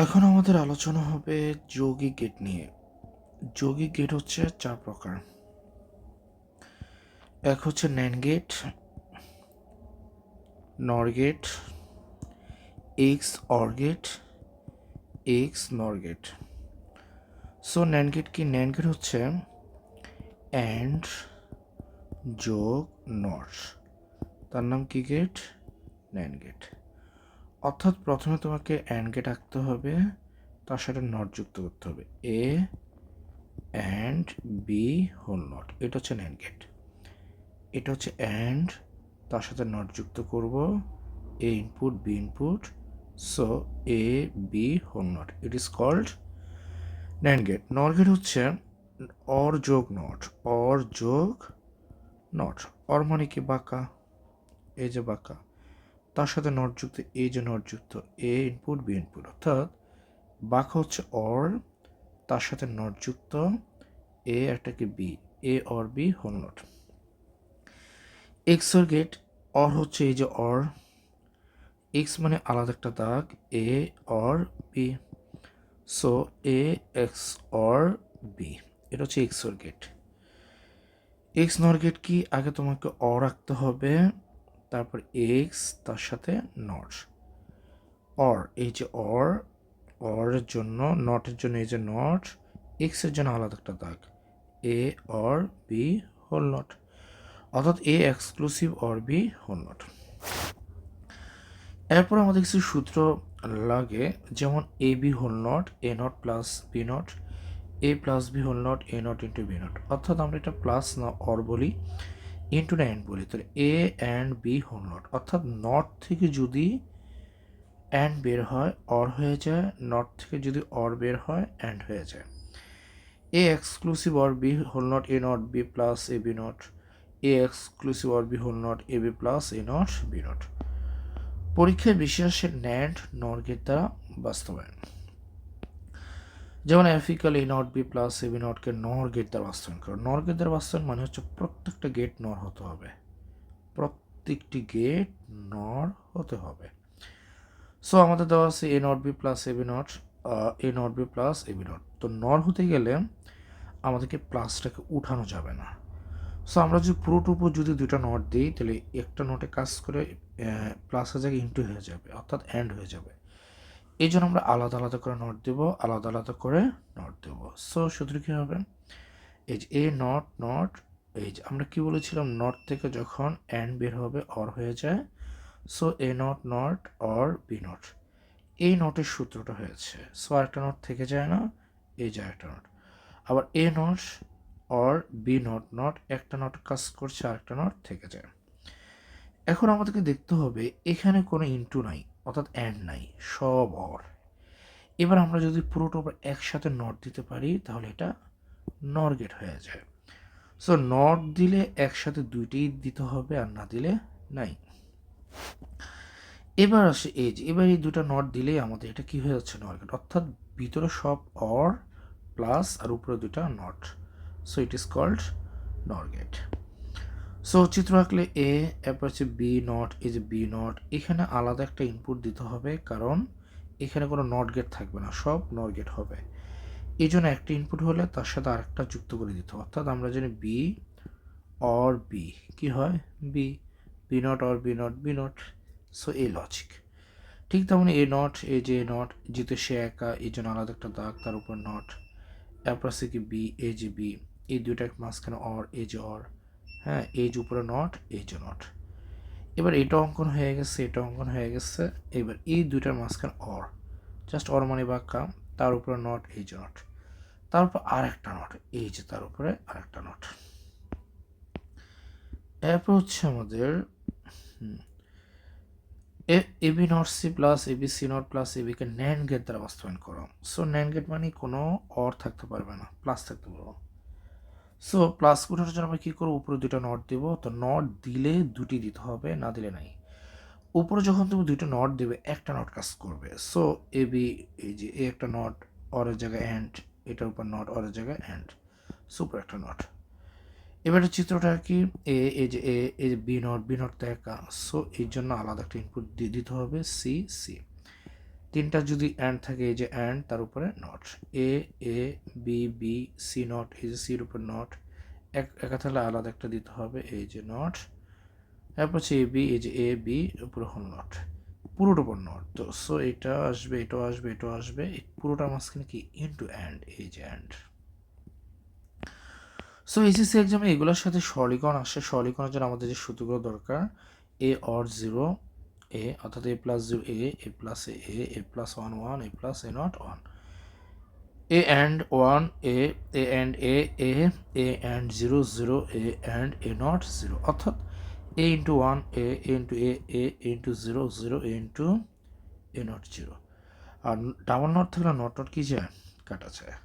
এখন আমাদের আলোচনা হবে যৌগিক গেট নিয়ে। যৌগিক গেট হচ্ছে 4 প্রকার। এক হচ্ছে NAND gate, NOR gate, XOR gate, XNOR gate. So NAND gate কি? ন্যান্ড গেট হচ্ছে অ্যান্ড যোগ নর, তার নাম কি গেট? NAND gate. অর্থাৎ প্রথমে তোমাকে অ্যান্ড গেট আঁকতে হবে, তার সাথে নট যুক্ত করতে হবে, এ অ্যান্ড বি হোল নট, এটা হচ্ছে ন্যান্ড গেট। এটা হচ্ছে অ্যান্ড, তার সাথে নট যুক্ত করব, A input B input, so A B whole not, it is called NAND gate. NOR gate হচ্ছে অর যোগ নট, অর যোগ নট। অর মানে কি? বাঁকা, এই যে বাঁকা, তার সাথে নট যুক্ত, এই যে নট যুক্ত, এ ইনপুট বি ইনপুট, অর্থাৎ বাঁকা হচ্ছে অর, তার সাথে নট যুক্ত, এ একটা কি B, A or B whole not. X এর গেট অর হচ্ছে এই যে অর, এক্স মানে আলাদা একটা দাগ, A or B, so A XOR B, এটা হচ্ছে XOR gate. XNOR gate কি? আগে তোমাকে অর রাখতে হবে, তারপর এক্স, তার সাথে নট। অর, এই যে অর, অরের জন্য, নটের জন্য এই যে নট, এক্স এর জন্য আলাদা একটা দাগ, A or B whole not, অর্থাৎ A exclusive OR B whole not. এরপর আমাদের কিছু সূত্র লাগে, যেমন A B whole not, A not plus B not, A plus B whole not, A not into B not. অর্থাৎ আমরা এটা প্লাস না অর বলি, ইন্টু না অ্যান্ড বলি, তাহলে এ অ্যান্ড বি হোল নট, অর্থাৎ নট থেকে যদি অ্যান্ড বের হয় অর হয়ে যায়, নট থেকে যদি অর বের হয় অ্যান্ড হয়ে যায়। A exclusive OR B whole not, A not B plus A B not, A exclusive OR B whole not, A B plus A not B not. পরীক্ষায় বেশি আসে ন্যান্ড নর গেট দ্বারা বাস্তবায়ন। যেমন এফিক্যাল A not B plus A B নটকে NOR gate দ্বারা বাস্তবায়ন করো। নর গেট দ্বারা বাস্তবায়ন মানে হচ্ছে প্রত্যেকটা গেট নর হতে হবে, প্রত্যেকটি গেট নর হতে হবে। সো আমাদের দেওয়া আছে A not B plus A B not, A not B plus A B not, তো নর হতে গেলে আমাদেরকে প্লাসটাকে উঠানো যাবে না। সো আমরা যদি পুরোটার উপর যদি দুইটা নট দিই, তাহলে একটা নটে কাজ করে প্লাসের জায়গায় ইন্টু হয়ে যাবে, অর্থাৎ অ্যান্ড হয়ে যাবে। এই জন্য আমরা আলাদা আলাদা করে নট দেব, আলাদা আলাদা করে নট দেব। সো সূত্র কী হবে? এই যে এ নট নট, এই যে আমরা কি বলেছিলাম, নট থেকে যখন অ্যান্ড বের হবে অর হয়ে যায়, so A not not or B not, এই নটের সূত্রটা হয়েছে। সো আরেকটা নট থেকে যায় না, এই যে একটা নট, আবার A not or B not, not একটা নট কাজ করছে, আরেকটা নট থেকে যায়। এখন আমাদেরকে দেখতে হবে এখানে কোনো ইন্টু নাই, অর্থাৎ অ্যান্ড নাই, সব অর। এবার আমরা যদি পুরোটা উপর একসাথে নট দিতে পারি, তাহলে এটা নর গেট হয়ে যায়। সো নট দিলে একসাথে দুইটাই দিতে হবে, আর না দিলে নাই। এবার আসে এজ, এবার এই দুটো নট দিলেই আমাদের এটা কি হয়ে যাচ্ছে? নর গেট, অর্থাৎ ভিতরে সব অর প্লাস আর উপরে দুটা not, so it is called NOR gate. So চিত্র আঁকলে এ, এরপর হচ্ছে বি নট, এই যে বি নট, এখানে আলাদা একটা ইনপুট দিতে হবে, কারণ এখানে কোনো নট গেট থাকবে না, সব নর গেট হবে। এই জন্য একটা ইনপুট হলে তার সাথে আরেকটা যুক্ত করে দিতে হবে, অর্থাৎ আমরা জানি বি অর বি কি হয়? B, B not or B not, B not. So এই লজিক। ঠিক তেমন এ নট, এই যে নট, যেহেতু সে একা, এই জন্য আলাদা একটা দাগ, তার উপর নট। এরপর আছে কি বি, এই যে বি, এই দুইটার মাঝখানে অর, এই যে অর, হ্যাঁ, এই যে উপরে নট, এই যে নট। এবার এটা অঙ্কন হয়ে গেছে, এটা অঙ্কন হয়ে গেছে। এবার এই দুইটার মাঝখানে অর, জাস্ট অর মানে বাক্কা, তার উপরে নট, এই যে নট, তারপর আর একটা নট, এই যে তার উপরে আর একটা নট। এরপর হচ্ছে আমাদের A B not C plus A B C not plus এবিকে ন্যান্ড গেট দ্বারা বাস্তবায়ন করো। সো ন্যান্ড গেট মানে কোনো অর থাকতে পারবে না, প্লাস থাকতে পারবো। সো প্লাস উঠানোর জন্য আমরা কী করবো? উপরে দুটো নট দেবো, তো নট দিলে দুটি দিতে হবে, না দিলে নাই। উপরে যখন তুমি দুইটা নট দেবে, একটা নট কাজ করবে। সো এ বি, এই যে এ একটা নট, অরের জায়গায় অ্যান্ড, এটার উপর নট, অরের জায়গায় অ্যান্ড, সুপার একটা নট। এবারে চিত্রটা কি? এ, এই যে এ, এই যে বি নট, বি নট তো একা, সো এর জন্য আলাদা একটা ইনপুট দিয়ে দিতে হবে, সি সি। তিনটা যদি অ্যান্ড থাকে, এই যে অ্যান্ড, তার উপরে not, A A B B C not, এই যে সির উপর নট, একা থাকলে আলাদা একটা দিতে হবে, এই যে নট, তারপর হচ্ছে এ বি, এই যে এ বি উপরে হল নট, পুরোটার উপর নট। তো সো এটা আসবে, এটাও আসবে, এটাও আসবে, এই পুরোটার মাঝখানে কি ইনটু অ্যান্ড, এই যে অ্যান্ড। সো এইচএসসি এক্সামে এগুলোর সাথে সরলীকরণ আসে। সরলীকরণের জন্য আমাদের যে সূত্রগুলো দরকার, এ অর জিরো এ, অর্থাৎ A plus zero A plus A plus one one, A plus A not one, A AND one A AND A AND zero zero, AND A not zero, অর্থাৎ A into one A into A into zero zero, into A not zero. আর double not থাকলে not not কি যায়, কাটা যায়।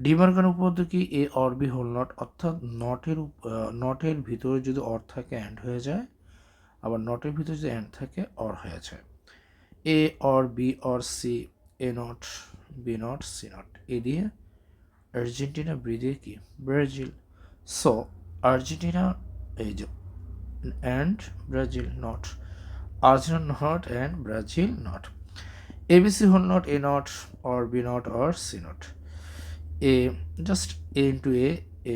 De Morgan উপপাদ্য কি, A or B whole not, অর্থাৎ নটের ভিতরে যদি অর থাকে অ্যান্ড হয়ে যায়, আবার নটের ভিতরে যদি অ্যান্ড থাকে অর হয়ে যায়। A or B or C, A not B not C not, A দিয়ে আর্জেন্টিনা, বি দিয়ে কি ব্রাজিল। সো আর্জেন্টিনা, এই যে and Brazil not, Argentina not and Brazil not. ABC whole not, A not or B not or C not, A just A into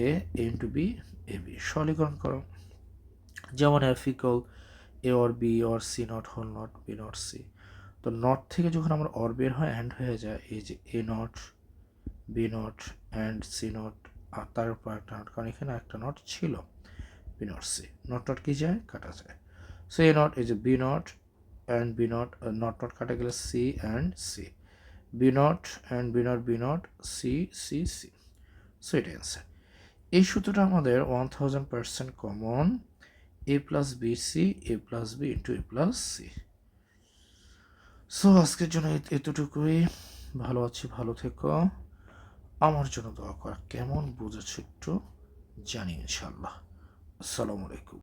A into B, A B. সরলীকরণ করো, যেমন F equal A or B or C not whole not B not C. তো not থেকে যখন আমার or বের হয় AND হয়ে যায়, এই যে A not B not AND C not, আর তার উপর একটা নট, কারণ এখানে একটা নট ছিল, B not C, not not কি যায়, কাটা যায়। সো এ নট, এই যে B not AND B not, not not কাটা গেলে C AND C, B not AND B not C C C. So এটা অ্যান্সার। এই সূত্রটা আমাদের 1000% common, A plus B C, A plus B into A plus C. So আজকের জন্য এতটুকুই। ভালো আছি, ভালো থেকো, আমার জন্য দোয়া করা। কেমন বুঝেছো একটু জানি ইনশাল্লাহ। আসসালামু আলাইকুম।